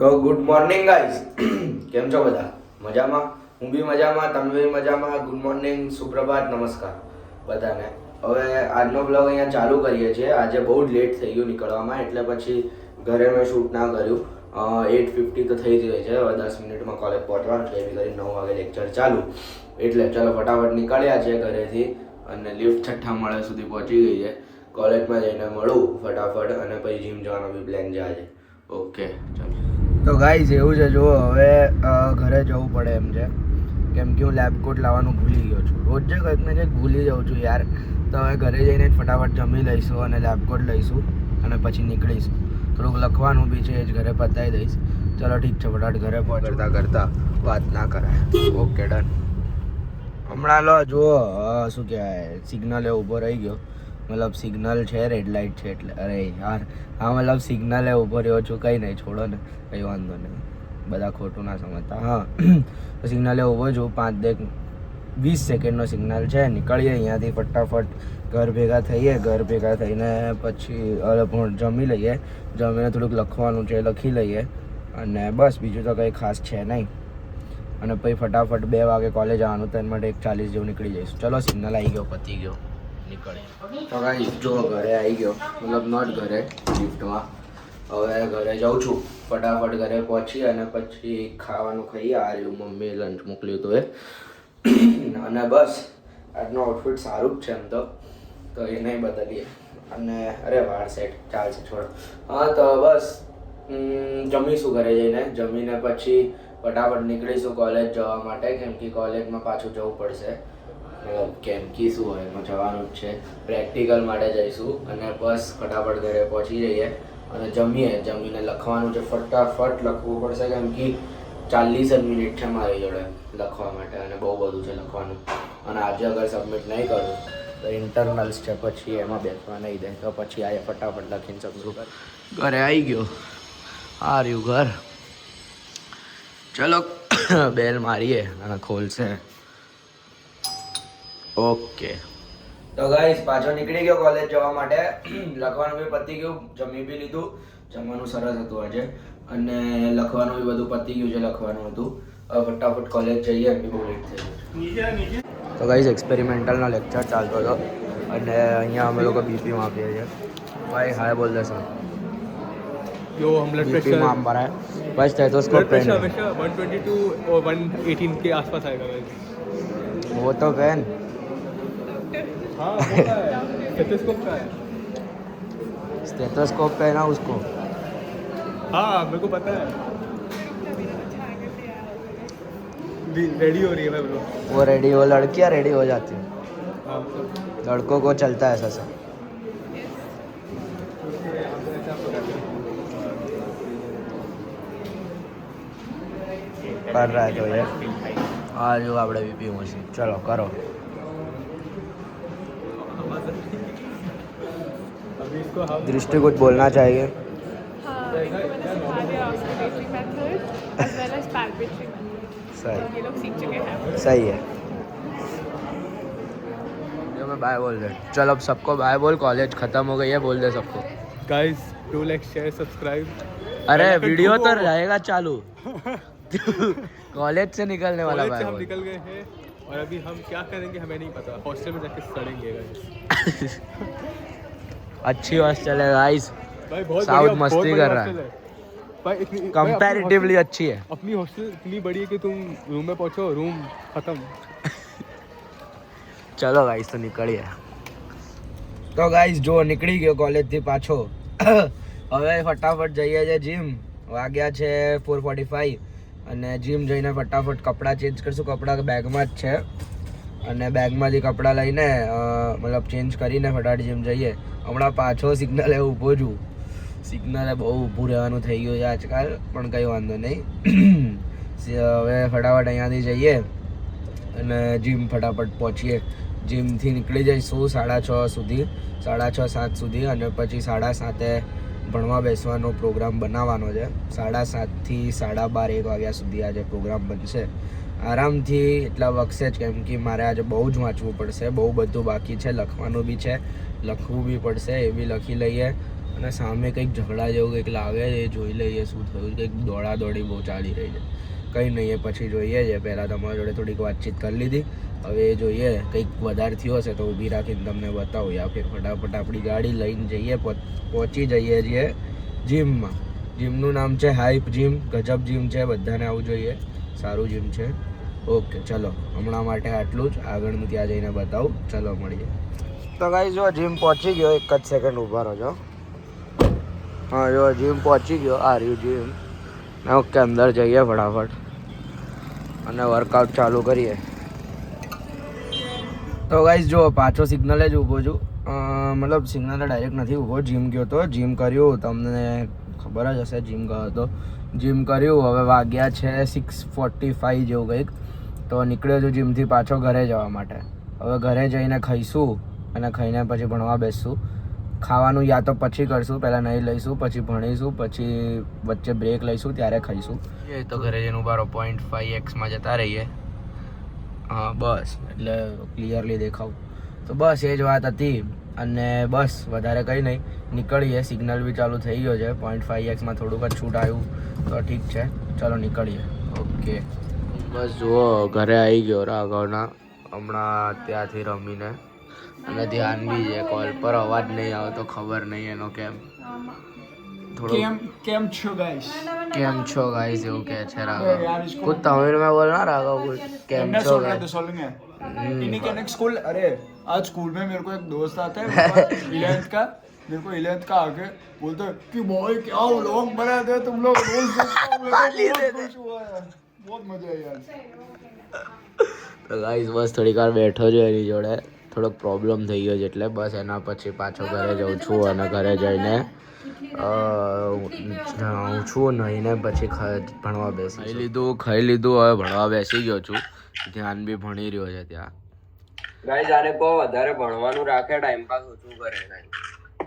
તો good morning guys. કેમ છો બધા? મજામાં? હું બી મજામાં, તમે બી મજામાં. ગુડ મોર્નિંગ, સુપ્રભાત, નમસ્કાર બધાને. હવે આજનો બ્લોગ અહીંયા ચાલુ કરીએ છીએ. આજે બહુ જ લેટ થઈ ગયું નીકળવામાં, એટલે પછી ઘરે મેં શૂટ ના કર્યું. 8:50 તો થઈ જ ગઈ છે. હવે 10 મિનિટમાં કોલેજ પહોંચવાનું છે. એવી કરી 9 વાગે લેક્ચર ચાલુ. એટલે ચલો ફટાફટ નીકળ્યા છે ઘરેથી અને લિફ્ટ 6ઠ્ઠા માળા સુધી પહોંચી ગઈ છે. કોલેજમાં જઈને મળું ફટાફટ અને પછી જીમ જવાનો બી પ્લાન છે આજે. ઓકે ચાલો. તો ગાઈઝ એવું છે, જો હવે ઘરે જવું પડે એમ છે, કેમ કે હું લેબ કોટ લાવવાનું ભૂલી ગયો છું. રોજ જે કંઈક ને કંઈક ભૂલી જાઉં છું યાર. તો હવે ઘરે જઈને ફટાફટ જમી લઈશું અને લેબ કોટ લઈશું અને પછી નીકળીશું. થોડુંક લખવાનું બી છે, એ જ ઘરે પતાવી દઈશ. ચલો ઠીક છે, ફટાફટ ઘરે પહોંચતા કરતાં વાત ના કરાય. Okay done. હમણાં લો જુઓ શું કહેવાય, સિગ્નલે ઊભો રહી ગયો. મતલબ સિગ્નલ છે, રેડ લાઇટ છે એટલે. અરે યાર હા, મતલબ સિગ્નલે ઊભો રહ્યો છું. કંઈ નહીં, છોડો ને, કંઈ વાંધો નહીં, બધા ખોટું ના સમજતા. હા, તો સિગ્નલે ઊભો છું. 5-20 સેકન્ડનો સિગ્નલ છે. નીકળીએ અહીંયાથી ફટાફટ, ઘર ભેગા થઈએ. ઘર ભેગા થઈને પછી જમી લઈએ. જમીને થોડુંક લખવાનું છે, લખી લઈએ અને બસ બીજું તો કંઈ ખાસ છે નહીં. અને પછી ફટાફટ 2 વાગે કોલેજ આવવાનું, તો એના માટે 1:40 જેવું નીકળી જઈશું. ચલો સિગ્નલ આવી ગયો, પતી ગયો, નીકળીએ. તો ગાઈસ જો ઘરે આવી ગયો, મતલબ નોટ ઘરે, લિફ્ટમાં. હવે ઘરે જાઉં છું. ફટાફટ ઘરે પહોંચી અને પછી ખાવાનું ખાઈએ. આ રહ્યું મમ્મીએ લંચ મોકલ્યું હતું એ. અને બસ આજનો આઉટફિટ સારું જ છે એમ તો એ નહીં બદલીએ. અને અરે વાળ સેટ ચાલશે, છોડો. હા તો બસ જમીશું ઘરે જઈને. જમીને પછી ફટાફટ નીકળીશું કોલેજ જવા માટે, કેમ કે કોલેજમાં પાછું જવું પડશે. કેમ કે શું હોય, એમાં જવાનું જ છે. પ્રેક્ટિકલ માટે જઈશું અને બસ ફટાફટ ઘરે પહોંચી જઈએ અને જમીને લખવાનું છે. ફટાફટ લખવું પડશે, કેમ કે 40 જ મિનિટ છે મારી જોડે લખવા માટે અને બહુ બધું છે લખવાનું. અને આજે અગર સબમિટ નહીં કરું તો ઇન્ટરનલ્સ છે, પછી એમાં બેસવા નહીં દે. તો પછી આજે ફટાફટ લખીને શકશું. ઘરે આવી ગયો, આ રહ્યું ઘર. ચલો બેલ મારીએ અને ખોલશે. ઓકે તો ગાઈસ પાછો નીકળી ગયો કોલેજ જવા માટે. લખવાનું બી પતી ગયું, જમી બી લીધું. જમવાનું સરસ હતું આજે અને લખવાનું બી બધું પતી ગયું છે. લખવાનું હતું. હવે ફટાફટ કોલેજ જઈએ, એમ બી બહુ લેટ થઈ ગયું. તો ગાઈસ એક્સપેરિમેન્ટલનો લેક્ચર ચાલતો હતો અને અહીંયા અમે લોકો બીપી માપીએ છીએ. ભાઈ હાય બોલ દે સર. जो हम ब्लड बीपी प्रेशर माप रहा है भाई. स्टेथोस्कोप ब्लड प्रेशर हमेशा 122 और 118 के आसपास आएगा गाइस. वो तो पेन. हाँ होता है, स्टेथोस्कोप का है. स्टेथोस्कोप पे ना उसको. हाँ मेरे को पता है. रेडी हो रही है भाई ब्रो. वो रेडी, वो लड़कियाँ रेडी हो जाती है. हाँ लड़कों को चलता है ऐसा सब. कर रहा है तो ये आ जो આપણે બીપી મશીન. ચલો કરો. अभी इसको हम दृष्टि कुछ बोलना चाहिए. हाँ, इनको मैंने सिखा दिया oscillatory method as well as palpatory method. सही, ये लोग सीख चुके हैं. सही है. जो मैं बाय बोल दे. चल अब सबको बाय बोल. कॉलेज खत्म हो गई है, बोल दे सबको. Guys do like share subscribe. अरे वीडियो तो रहेगा चालू. कॉलेज से निकलने वाला कॉलेज से हम भाई. निकल गए हैं और अभी हम क्या करेंगे हमें नहीं पता. हॉस्टल में जाके सड़ेंगे गाइस. अच्छी हॉस्टल है गाइस. भाई बहुत साउथ बढ़िया, मस्ती बहुत बढ़िया कर रहा hostel है. भाई इतनी कंपैरेटिवली अच्छी है. अपनी हॉस्टल इतनी बड़ी है कि तुम रूम में पहुंचो, रूम खत्म. ચલો ગાઈસ તો નીકળીએ. તો ગાઈસ જો નીકળી ગયો કોલેજથી પાછો. હવે ફટાફટ જઈએ છે જીમ. વાગ્યા છે 4:45 અને જીમ જઈને ફટાફટ કપડાં ચેન્જ કરશું. કપડાં બેગમાં જ છે અને બેગમાંથી કપડાં લઈને મતલબ ચેન્જ કરીને ફટાફટ જીમ જઈએ. હમણાં પાછો સિગ્નલે ઊભો છું. સિગ્નલે બહુ ઊભું રહેવાનું થઈ ગયું છે આજકાલ, પણ કંઈ વાંધો નહીં. હવે ફટાફટ અહીંયાથી જઈએ અને જીમ ફટાફટ પહોંચીએ. જીમથી નીકળી જઈશું 6:30 સુધી, 6:30-7 સુધી અને પછી 7:30 ભણવા બેસવાનો પ્રોગ્રામ બનાવવાનો છે. 7:30 થી 12:30 1 વાગ્યા સુધી આજે પ્રોગ્રામ બનશે. આરામથી એટલા વખશે જ, કેમ કે મારે આજે બહુ જ વાંચવું પડશે. બહુ બધું બાકી છે, લખવાનું બી છે, લખવું બી પડશે. એ બી લખી લઈએ અને સામે કંઈક ઝઘડા જેવું કંઈક લાગે છે, એ જોઈ લઈએ શું થયું. કંઈક દોડાદોડી બહુ ચાલી રહી છે. કંઈ નહીં, એ પછી જોઈએ છે. પહેલાં તમારા જોડે થોડીક વાતચીત કરી લીધી. હવે એ જોઈએ કંઈક વધારે થયો હશે તો ઊભી રાખીને તમને બતાવું, યા ફિર ફટાફટ આપણી ગાડી લઈને જઈએ, પહોંચી જઈએ છીએ જીમમાં. જીમનું નામ છે હાઈપ જીમ. ગજબ જીમ છે, બધાને આવવું જોઈએ, સારું જીમ છે. ઓકે ચલો, હમણાં માટે આટલું જ. આગળનું ત્યાં જઈને બતાવું. ચલો મળીએ. તો ગાઈસ જો જીમ પહોંચી ગયો. એક જ સેકન્ડ ઊભા રહેજો. હા જો જીમ પહોંચી ગયો. આ રહ્યું જીમ. ઓકે અંદર જઈએ ફટાફટ અને વર્કઆઉટ ચાલુ કરીએ. તો ગાઈસ જો પાછો સિગ્નલે જ ઊભો છું. મતલબ સિગ્નલે ડાયરેક્ટ નથી ઊભો. જીમ ગયો તો, જીમ કર્યું, તમને ખબર જ હશે. જીમ ગયો હતો, જીમ કર્યું. હવે વાગ્યા છે 6:45 જેવું કંઈક. તો નીકળ્યો છું જીમથી પાછો ઘરે જવા માટે. હવે ઘરે જઈને ખાઈશું અને ખાઈને પછી ભણવા બેસશું. ખાવાનું યા તો પછી કરશું, પહેલાં નહીં લઈશું, પછી ભણીશું, પછી વચ્ચે બ્રેક લઈશું, ત્યારે ખાઈશું. એ તો ઘરે જઈને ઉભારો 0.5x જતા રહીએ. હા બસ, એટલે ક્લિયરલી દેખાવ. તો બસ એ જ વાત હતી. અને બસ વધારે કંઈ નહીં, નીકળીએ. સિગ્નલ બી ચાલુ થઈ ગયો છે. 0.5x થોડુંક જ છૂટ આવ્યું તો ઠીક છે. ચલો નીકળીએ. ઓકે બસ જુઓ ઘરે આવી ગયો રાઘવના. હમણાં ત્યાંથી રમીને. અને ધ્યાન બી છે કોલ પર. અવાજ નહીં આવે તો ખબર નહીં એનો કેમ. કેમ છો ગાઈસ? કેમ છો ગાઈસ એવું કહે છે રાઘવ. कुछ तमिल में बोलना राघव. कुछ केम छो गाइस. इन्हीं के नेक्स्ट स्कूल. अरे आज स्कूल में मेरे को एक दोस्त आता है 11th का. मेरे को 11th का आके बोलता है कि भाई क्या व्लॉग बनाते हो तुम लोग रोज. बहुत मजा आई यार. તો ગાઈસ બસ થોડીક વાર બેઠો છું એની જોડે. થોડોક પ્રોબ્લેમ થઈ ગયો છે એટલે બસ એના પછી પાછો ઘરે જાઉં છું. અને ઘરે જઈને હું છું નહીને પછી ભણવા બેસી. ખાઈ લીધું હવે ભણવા બેસી ગયો છું. ધ્યાન બી ભણી રહ્યો છે ત્યાં. ગાઈસ આને કહો વધારે ભણવાનું રાખે, ટાઈમ પાસ ઓછું કરે ગાઈસ.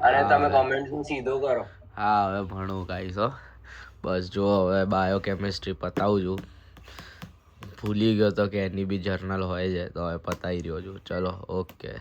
અને તમે કોમેન્ટ્સ સીધો કરો. હા હવે ભણું ગાઈસ. હો બસ જો હવે બાયો કેમિસ્ટ્રી પતાવું છું. ભૂલી ગયો તો કે એની બી જર્નલ હોય છે તો હવે પતાવી રહ્યો છું. ચલો ઓકે.